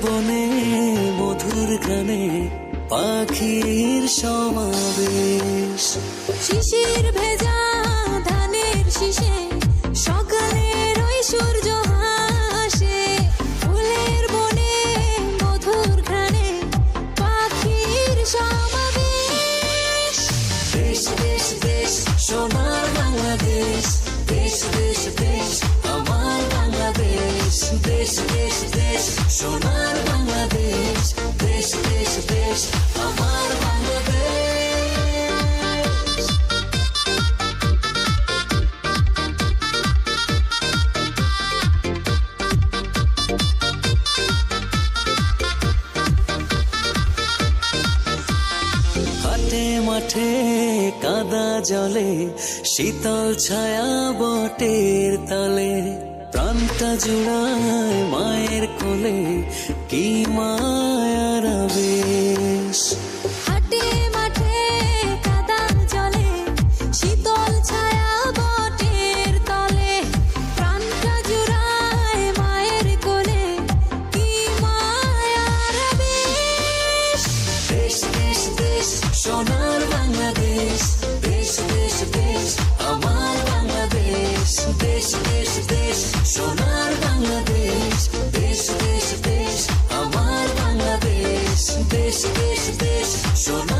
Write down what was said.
বনে মধুর গানে পাখির সমাবেশ। শিশির ভেজা ধানের শীষে সকালের ওই সূর্য হাসে। ফুলের বনে মধুর ঘ্রাণে পাখির সমাবেশ। দেশ দেশ দেশ সোনার বাংলাদেশ, দেশ দেশ দেশ আমার বাংলাদেশ। দেশ দেশ দেশ সোনার বাংলাদেশ, দেশ দেশ দেশ আমার বাংলাদেশ। হাটে মাঠে কাদা জলে শীতল ছায়া বটের তলে, প্রাণটা জুড়ায় মায়ের কোলে কি মায়ার আবেশ। হাটে মাঠে কাদা জলে শীতল ছায়া বটের তলে, প্রাণটা জুড়ায় মায়ের কোলে কি মায়ার আবেশ। দেশ দেশ দেশ সোনার বাংলাদেশ, দেশ দেশ দেশ আমার বাংলাদেশ। দেশ দেশ দেশ সোনার বাংলাদেশ, দেশ দেশ দেশ আমার বাংলাদেশ। দেশ দেশ দেশ সোনার